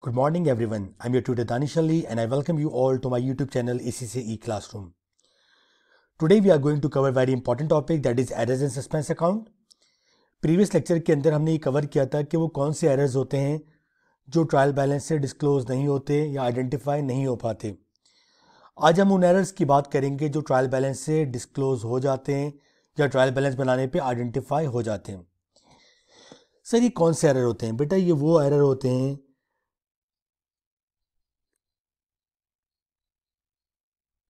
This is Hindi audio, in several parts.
Good morning everyone. I'm your tutor Danish Ali and I welcome you all to my YouTube channel ACCE Classroom. Today we are going to cover very important topic that is errors in suspense account. Previous lecture के अंदर हमने ये कवर किया था कि वो कौन से एरर्स होते हैं जो ट्रायल बैलेंस से डिस्क्लोज नहीं होते या आइडेंटिफाई नहीं हो पाते. आज हम उन एरर्स की बात करेंगे जो ट्रायल बैलेंस से डिस्क्लोज हो जाते हैं या ट्रायल बैलेंस बनाने पे आइडेंटिफाई हो जाते हैं. सर ये कौन से एरर होते हैं? बेटा ये वो एरर होते हैं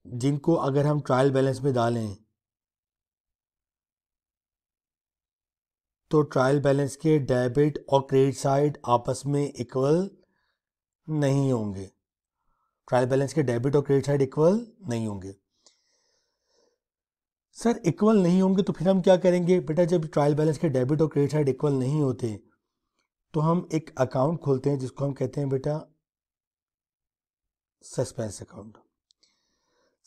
जिनको अगर हम ट्रायल बैलेंस में डालें तो ट्रायल बैलेंस के डेबिट और क्रेडिट साइड आपस में इक्वल नहीं होंगे. ट्रायल बैलेंस के डेबिट और क्रेडिट साइड इक्वल नहीं होंगे. सर इक्वल नहीं होंगे तो फिर हम क्या करेंगे? बेटा जब ट्रायल बैलेंस के डेबिट और क्रेडिट साइड इक्वल नहीं होते तो हम एक अकाउंट खोलते हैं जिसको हम कहते हैं बेटा सस्पेंस अकाउंट.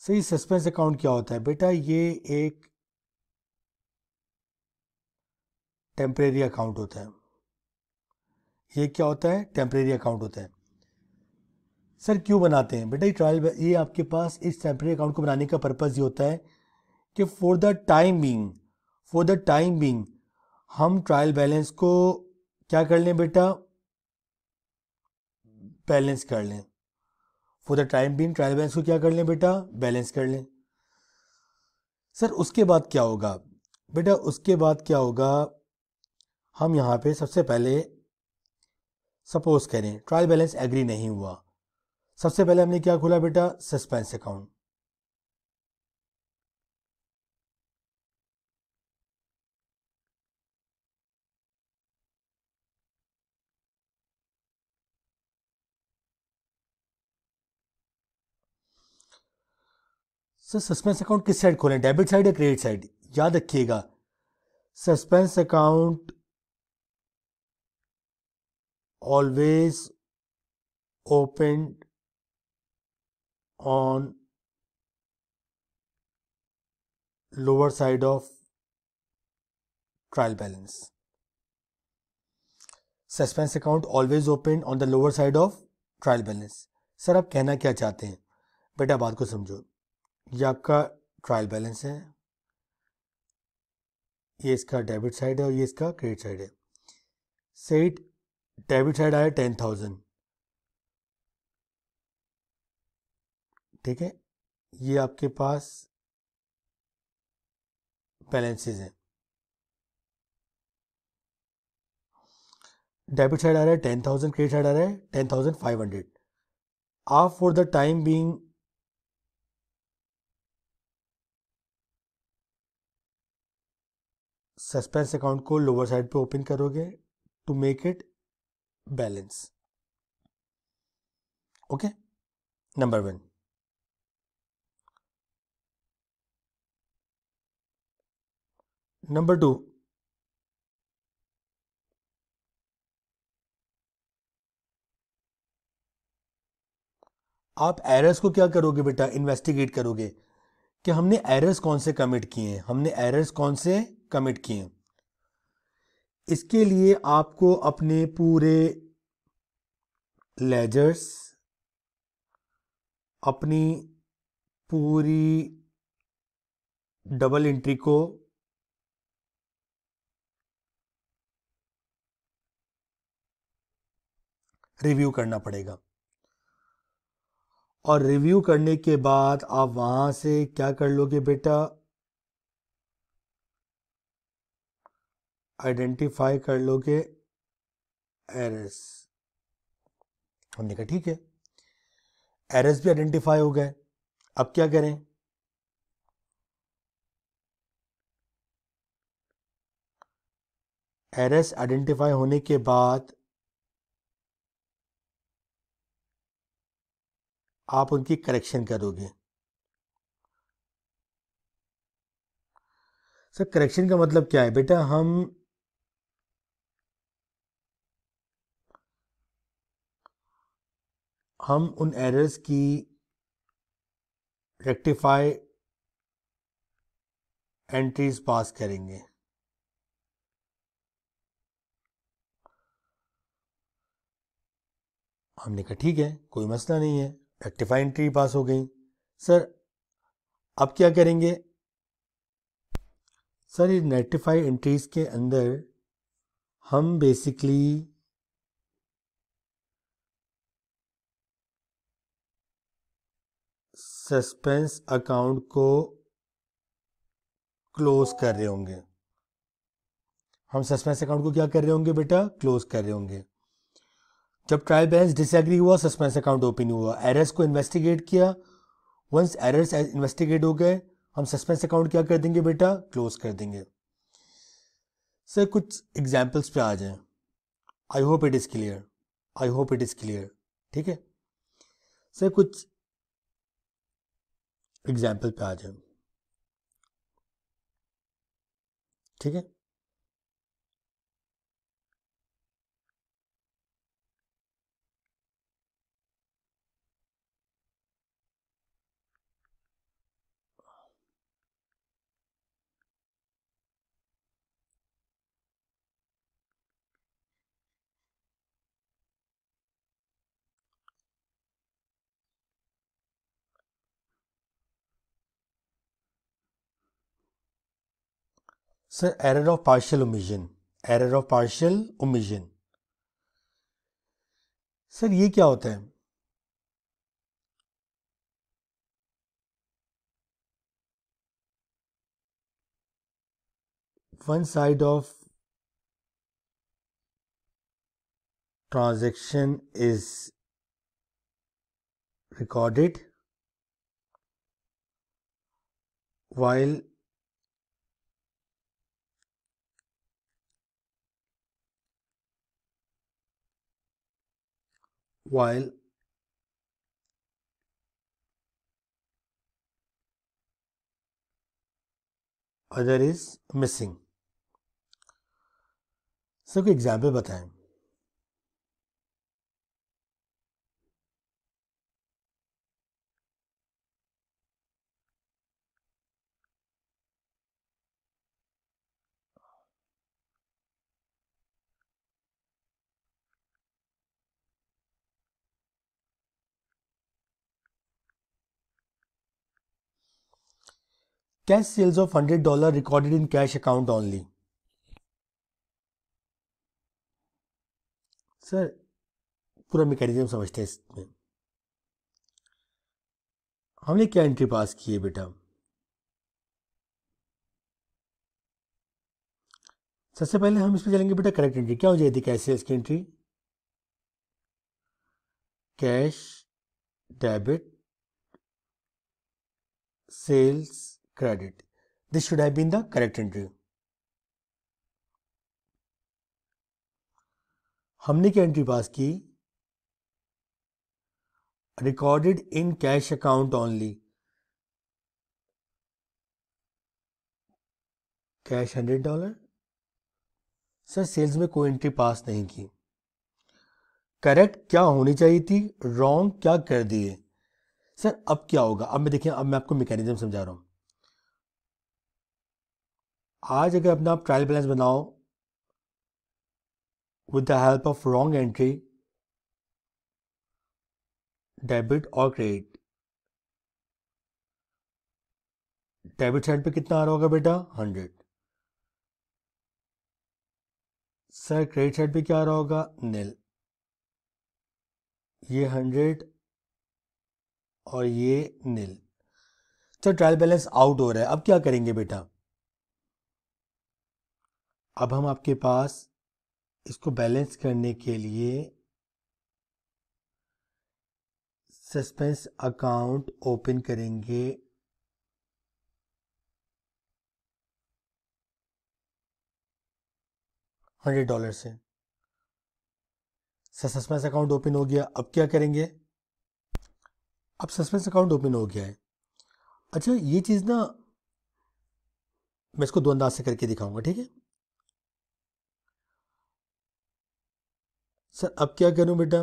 सही, सस्पेंस अकाउंट क्या होता है? बेटा ये एक टेम्परेरी अकाउंट होता है. ये क्या होता है? टेम्परेरी अकाउंट होता है. सर क्यों बनाते हैं? बेटा ये आपके पास इस टेम्परेरी अकाउंट को बनाने का पर्पज़ ये होता है कि फॉर द टाइम बीइंग हम ट्रायल बैलेंस को क्या कर लें बेटा? बैलेंस कर लें. For the time being trial balance को क्या कर लें बेटा? बैलेंस कर लें. सर उसके बाद क्या होगा? बेटा उसके बाद क्या होगा? हम यहाँ पे सबसे पहले सपोज करें ट्रायल बैलेंस एग्री नहीं हुआ. सबसे पहले हमने क्या खोला बेटा? Suspense account. Sir suspense account किस साइड खोलें? डेबिट साइड या क्रेडिट साइड? याद रखिएगा suspense account always open on lower side of trial balance. Suspense account always open on the lower side of trial balance. Sir आप कहना क्या चाहते हैं? बेटा बात को समझो. ये आपका ट्रायल बैलेंस है, ये इसका डेबिट साइड है और ये इसका क्रेडिट साइड है. सही, डेबिट साइड आया 10,000. ठीक है, ये आपके पास बैलेंसेज हैं. डेबिट साइड आ रहा है 10,000, क्रेडिट साइड आ रहा है 10,500. आप for the time being suspense account को लोअर साइड पे ओपन करोगे to make it balance. Okay, number 1. Number 2, आप एरर्स को क्या करोगे बेटा? इन्वेस्टिगेट करोगे कि हमने एरर्स कौन से कमिट किए हैं. इसके लिए आपको अपने पूरे लेजर्स, अपनी पूरी डबल एंट्री को रिव्यू करना पड़ेगा. और रिव्यू करने के बाद आप वहां से क्या कर लोगे बेटा? आइडेंटिफाई कर लोगे एरर्स. हमने कहा ठीक है, एरर्स भी आइडेंटिफाई हो गए. अब क्या करें? एरर्स आइडेंटिफाई होने के बाद आप उनकी करेक्शन करोगे. सर करेक्शन का मतलब क्या है? बेटा हम उन एरर्स की रेक्टिफाई एंट्रीज पास करेंगे. हमने कहा ठीक है, कोई मसला नहीं है, रेक्टिफाई एंट्री पास हो गई। सर अब क्या करेंगे? सर ये रेक्टिफाई एंट्रीज के अंदर हम बेसिकली सस्पेंस अकाउंट को क्लोज कर रहे होंगे। हम सस्पेंस अकाउंट को क्या कर रहे होंगे बेटा? क्लोज कर रहे होंगे। जब ट्रायल बैलेंस डिसएग्री हुआ, सस्पेंस अकाउंट ओपन हुआ, एरर्स को इन्वेस्टिगेट किया। वंस एरर्स इन्वेस्टिगेट हो गए, हम सस्पेंस अकाउंट क्या कर देंगे बेटा? क्लोज कर देंगे। सर कुछ एग्जाम्पल्स पे आ जाएं। आई hope it is clear, I hope it is clear. ठीक है सर, कुछ एग्जाम्पल पे आ जाए। ठीक है, sir error of partial omission, error of partial omission. Sir ये क्या होता है? One side of transaction is recorded while other is missing। Sir कोई एग्जाम्पल बताएं। Cash sales of $100 recorded in cash account only. Sir पूरा मैकेनिज्म समझते हैं इसमें। हमने क्या एंट्री पास की है बेटा? सबसे पहले हम इसमें चलेंगे बेटा करेक्ट एंट्री। क्या हो जाएगी कैश सेल्स की entry? Cash debit sales credit. This should have been the correct entry. हमने क्या एंट्री पास की? Recorded in cash account only. Cash $100। Sir sales में कोई एंट्री पास नहीं की। करेक्ट क्या होनी चाहिए थी, रॉन्ग क्या कर दिए। सर अब क्या होगा? अब मैं देखिए, अब मैं आपको मैकेनिज्म समझा रहा हूं। आज अगर अपना आप ट्रायल बैलेंस बनाओ with the help of wrong entry, debit और क्रेडिट, डेबिट साइड पे कितना आ रहा होगा बेटा? 100। सर क्रेडिट साइड पे क्या आ रहा होगा? नील। ये 100 और ये नील। सर ट्रायल बैलेंस आउट हो रहा है, अब क्या करेंगे बेटा? अब हम आपके पास इसको बैलेंस करने के लिए सस्पेंस अकाउंट ओपन करेंगे $100 से। सस्पेंस अकाउंट ओपन हो गया, अब क्या करेंगे? अब सस्पेंस अकाउंट ओपन हो गया है। अच्छा ये चीज़ ना मैं इसको दो अंदाज से करके दिखाऊंगा, ठीक है? सर अब क्या करूं बेटा?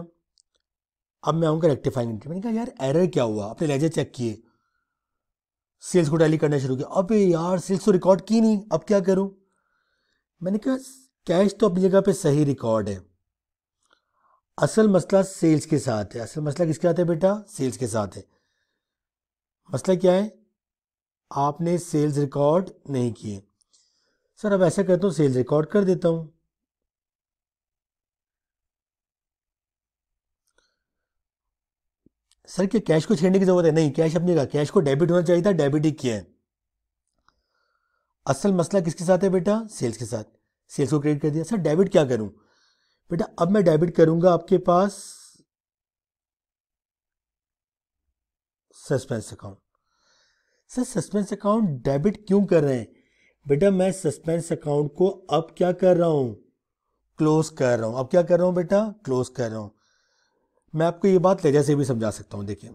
अब मैं आऊँगा रेक्टिफाइंग एंट्री। मैंने कहा यार एरर क्या हुआ, अपने लेजर चेक किए, सेल्स को टैली करना शुरू किया, अबे यार सेल्स तो रिकॉर्ड की नहीं, अब क्या करूं? मैंने कहा कैश तो अपनी जगह पे सही रिकॉर्ड है, असल मसला सेल्स के साथ है। असल मसला किसके साथ है बेटा? सेल्स के साथ है। मसला क्या है? आपने सेल्स रिकॉर्ड नहीं किए। सर अब ऐसा करता हूँ, सेल्स रिकॉर्ड कर देता हूँ। सर क्या कैश को छेड़ने की जरूरत है? नहीं, कैश अपने का, कैश को डेबिट होना चाहिए था, डेबिट ही किया है। असल मसला किसके साथ है बेटा? सेल्स के साथ। सेल्स को क्रेडिट कर दिया। सर डेबिट क्या करूं? बेटा अब मैं डेबिट करूंगा आपके पास suspense account. Sir suspense account debit क्यों कर रहे हैं? बेटा मैं सस्पेंस अकाउंट को अब क्या कर रहा हूं? क्लोज कर रहा हूं। अब क्या कर रहा हूं बेटा? क्लोज कर रहा हूं। मैं आपको ये बात लेजर से भी समझा सकता हूं। देखिए,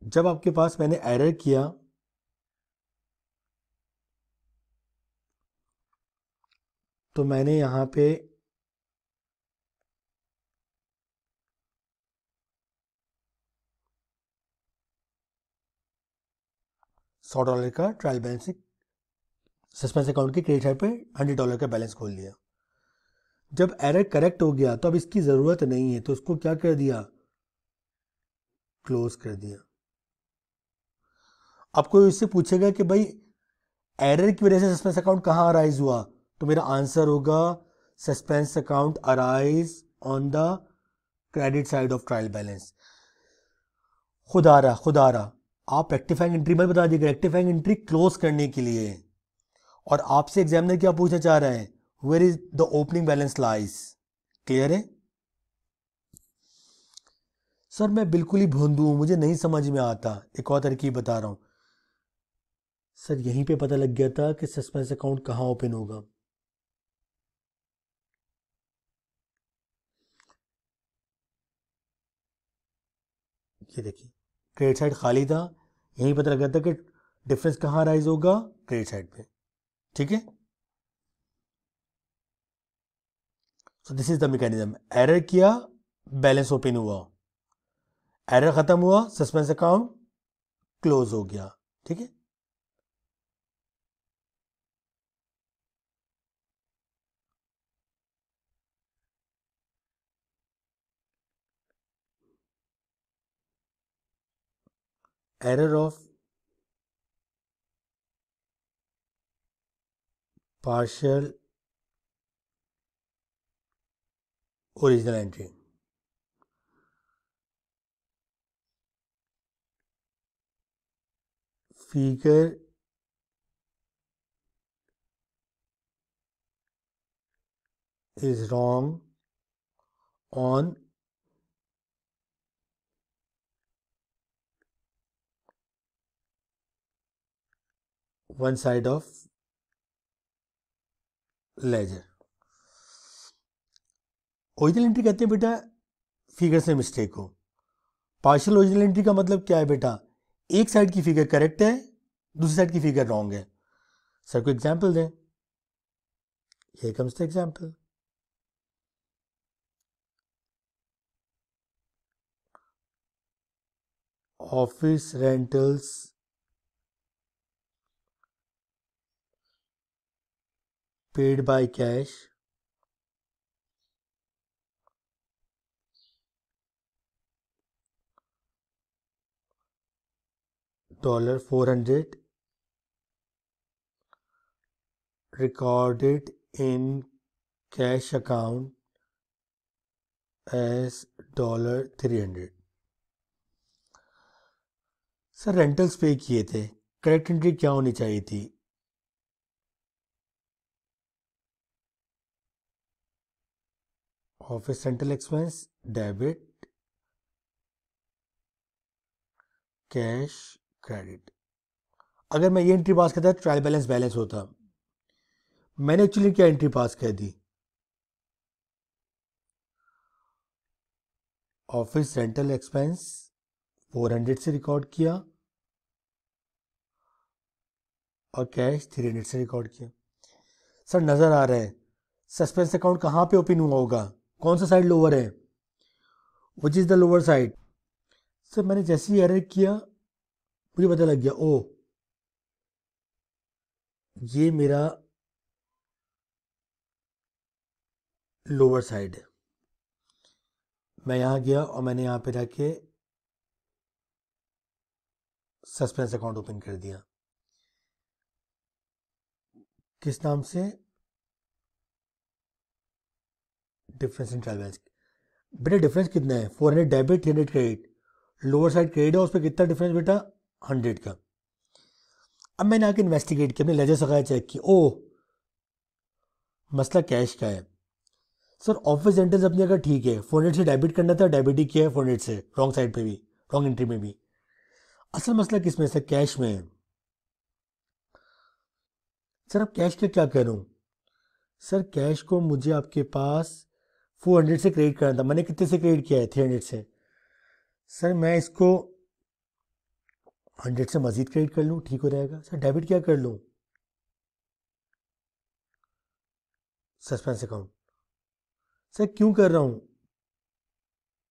जब आपके पास मैंने एरर किया तो मैंने यहां पे $100 का ट्रायल बैलेंस सस्पेंस अकाउंट के क्रेडिट साइड पे $100 का बैलेंस खोल लिया। जब एरर करेक्ट हो गया तो अब इसकी ज़रूरत नहीं है, तो उसको क्या कर दिया? क्लोज कर दिया। अब कोई उससे पूछेगा कि भाई एरर की वजह से सस्पेंस अकाउंट कहाँ अराइज हुआ, तो मेरा आंसर होगा suspense account arise on the credit side of trial balance. खुद आ रहा आप रेक्टिफाइंग एंट्री मत बता दीजिएगा, रेक्टिफाइंग एंट्री क्लोज करने के लिए। और आपसे एग्जामिनर क्या पूछना चाह रहा है? Where is the opening balance lies. Clear है? सर मैं बिल्कुल ही भोंदू हूं, मुझे नहीं समझ में आता। एक और तरकीब बता रहा हूं। सर यहीं पे पता लग गया था कि सस्पेंस अकाउंट कहाँ ओपन होगा। ये देखिए, क्रेडिट साइड खाली था, यहीं पता लग गया था कि डिफरेंस कहाँ राइज होगा? क्रेडिट साइड पे। ठीक है, so this is the mechanism. Error किया, बैलेंस ओपन हुआ, एरर खत्म हुआ, सस्पेंस अकाउंट क्लोज हो गया। ठीक है, error of partial original entry. Figure is wrong on one side of ledger। Original entry कहते हैं बेटा फिगर से मिस्टेक हो। पार्शियल ओरिजिनल एंट्री का मतलब क्या है बेटा? एक साइड की फिगर करेक्ट है, दूसरी साइड की फिगर रॉन्ग है। सर को एग्जाम्पल दें। Here comes the example. Office rentals paid by cash $400 recorded in cash account as $300। Sir rentals पे किए थे, करेक्ट एंट्री क्या होनी चाहिए थी? Office rental expense debit, cash credit. अगर मैं ये एंट्री पास करता तो ट्रायल बैलेंस बैलेंस होता। मैंने एक्चुअली क्या एंट्री पास कर दी? ऑफिस रेंटल एक्सपेंस 400 से रिकॉर्ड किया और कैश 300 से रिकॉर्ड किया। सर नज़र आ रहा है सस्पेंस अकाउंट कहाँ पे ओपन हुआ होगा? कौन सा साइड लोअर है? Which is the lower side? Sir मैंने जैसे ही एरर किया मुझे पता लग गया, ओ ये मेरा लोअर साइड है। मैं यहाँ गया और मैंने यहाँ पे जाके सस्पेंस अकाउंट ओपन कर दिया। किस नाम से? Difference in trial balance. बेटा डिफरेंस कितना है? 400 debit, 300 credit. Lower side credit है, उस पर कितना डिफरेंस बेटा? 100 का। अब मैंने आके इन्वेस्टिगेट किया, अपने लेजर सकाया चेक की, ओ मसला कैश का है। सर ऑफिस सेंटेंस अपनी जगह ठीक है, 400 से डेबिट करना था, डेबिट ही किया है 400 से, रॉन्ग साइड पे भी, रॉन्ग एंट्री में भी। असल मसला किस में? सर कैश में है। सर अब कैश का क्या करूं? सर कैश को मुझे आपके पास 400 से क्रेडिट करना था, मैंने कितने से क्रेडिट किया है? 300 से। सर मैं इसको 100 से मजीद क्रेडिट कर लूं, ठीक हो जाएगा। सर डेबिट क्या कर लूं? Suspense account. सर क्यों कर रहा हूं?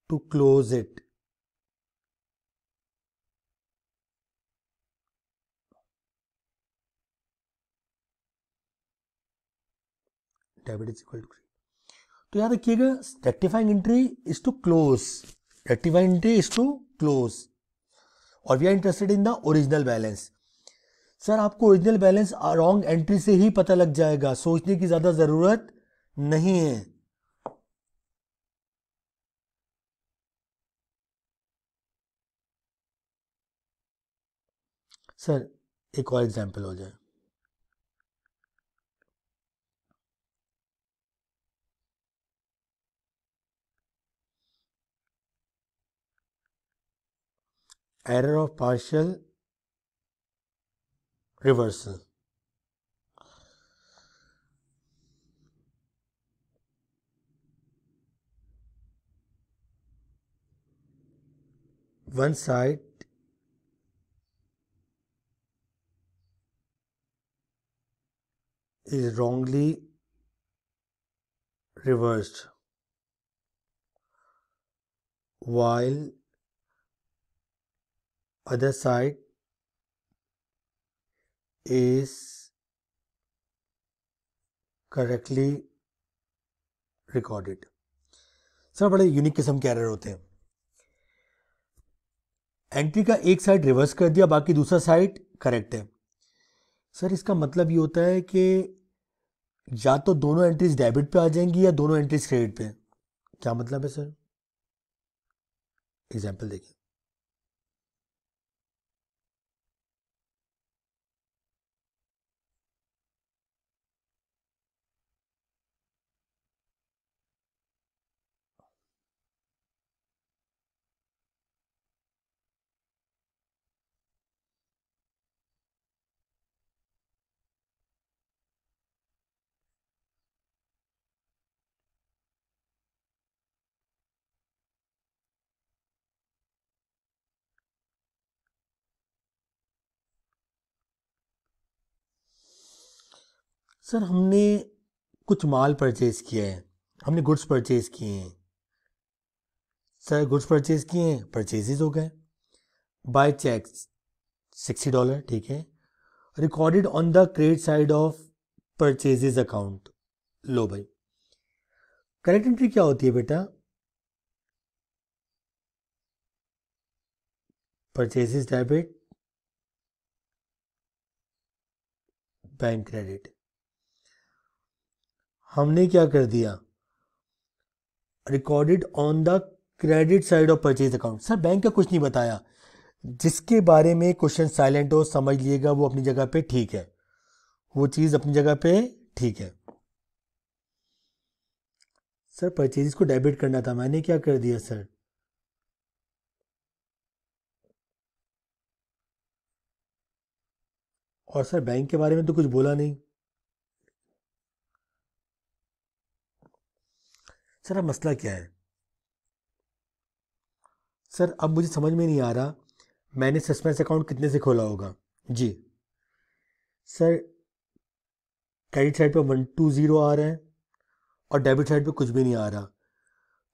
To close it. Debit is equal to, तो याद रखिएगा, rectifying entry is to close, rectifying entry is to close, और we are interested in the original balance. Sir आपको ओरिजिनल बैलेंस रॉन्ग एंट्री से ही पता लग जाएगा, सोचने की ज्यादा जरूरत नहीं है। सर एक और एग्जांपल हो जाए। Error of partial reversal. One side is wrongly reversed while other side is correctly recorded। Sir बड़े यूनिक किस्म के एरर होते हैं। एंट्री का एक साइड रिवर्स कर दिया, बाकी दूसरा साइड करेक्ट है। सर इसका मतलब ये होता है कि या तो दोनों एंट्रीज डेबिट पे आ जाएंगी या दोनों एंट्रीज क्रेडिट पे। क्या मतलब है सर? एग्जाम्पल देखिए। सर हमने कुछ माल परचेज किया है, हमने गुड्स परचेज किए हैं। सर गुड्स परचेज किए हैं, परचेजेज हो गए। बाय चेक $60, ठीक है। Recorded on the credit side of purchases account. लो भाई, करेक्ट एंट्री क्या होती है बेटा? Purchases debit, bank credit. हमने क्या कर दिया? Recorded on the credit side of purchase account. Sir bank का कुछ नहीं बताया, जिसके बारे में क्वेश्चन साइलेंट हो समझ लिएगा वो अपनी जगह पे ठीक है, वो चीज अपनी जगह पे ठीक है। सर परचेज को डेबिट करना था, मैंने क्या कर दिया सर? और सर बैंक के बारे में तो कुछ बोला नहीं। सर अब मसला क्या है? सर अब मुझे समझ में नहीं आ रहा, मैंने सस्पेंस अकाउंट कितने से खोला होगा? जी सर, क्रेडिट साइड पे 120 आ रहा है और डेबिट साइड पे कुछ भी नहीं आ रहा,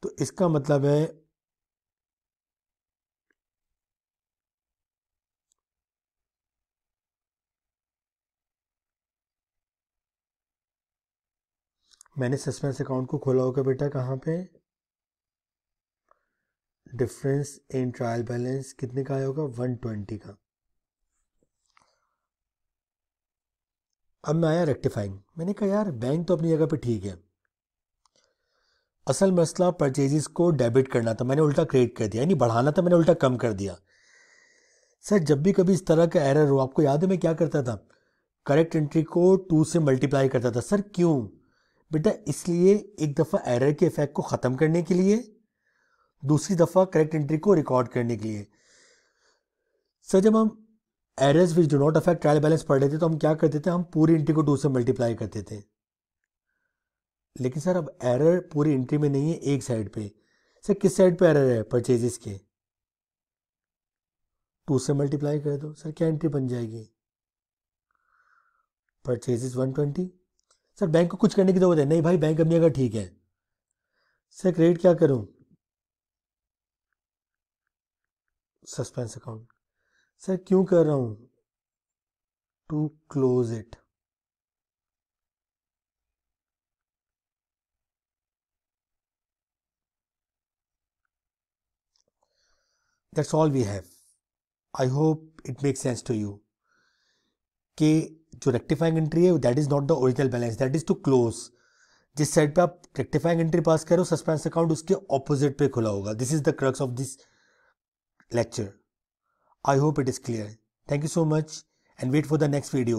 तो इसका मतलब है मैंने सस्पेंस अकाउंट को खोला होगा बेटा कहाँ पे, डिफरेंस इन ट्रायल बैलेंस कितने का आया होगा, 120 का। अब मैं आया रेक्टिफाइंग, मैंने कहा यार बैंक तो अपनी जगह पे ठीक है, असल मसला परचेजेस को डेबिट करना था, मैंने उल्टा क्रेडिट कर दिया, यानी बढ़ाना था मैंने उल्टा कम कर दिया। सर जब भी कभी इस तरह का एरर हो, आपको याद है मैं क्या करता था, करेक्ट एंट्री को 2 से मल्टीप्लाई करता था। सर क्यों बेटा, इसलिए एक दफ़ा एरर के इफेक्ट को ख़त्म करने के लिए, दूसरी दफ़ा करेक्ट एंट्री को रिकॉर्ड करने के लिए। सर जब हम errors which do not affect trial balance पढ़ रहे थे तो हम क्या करते थे, हम पूरी एंट्री को 2 से मल्टीप्लाई करते थे। लेकिन सर अब एरर पूरी एंट्री में नहीं है, एक साइड पे। सर किस साइड पे एरर है, परचेजेस के, 2 से मल्टीप्लाई कर दो। सर क्या एंट्री बन जाएगी, परचेजेस 120। सर बैंक को कुछ करने की जरूरत है नहीं भाई, बैंक अपनी जगह ठीक है। सर क्रेडिट क्या करूं, सस्पेंस अकाउंट। सर क्यों कर रहा हूं, to close it. That's all we have. I hope it make sense to you कि जो रेक्टिफाइंग एंट्री है that is not the original balance, that is to close. जिस साइड पे आप रेक्टिफाइंग एंट्री पास करो, सस्पेंस अकाउंट उसके ऑपोजिट पे खुला होगा। This is the crux of this lecture. I hope it is clear. Thank you so much and wait for the next video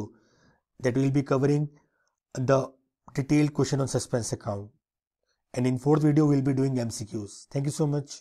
that will be covering the detailed question on suspense account. And in fourth video, we'll be doing MCQs. Thank you so much.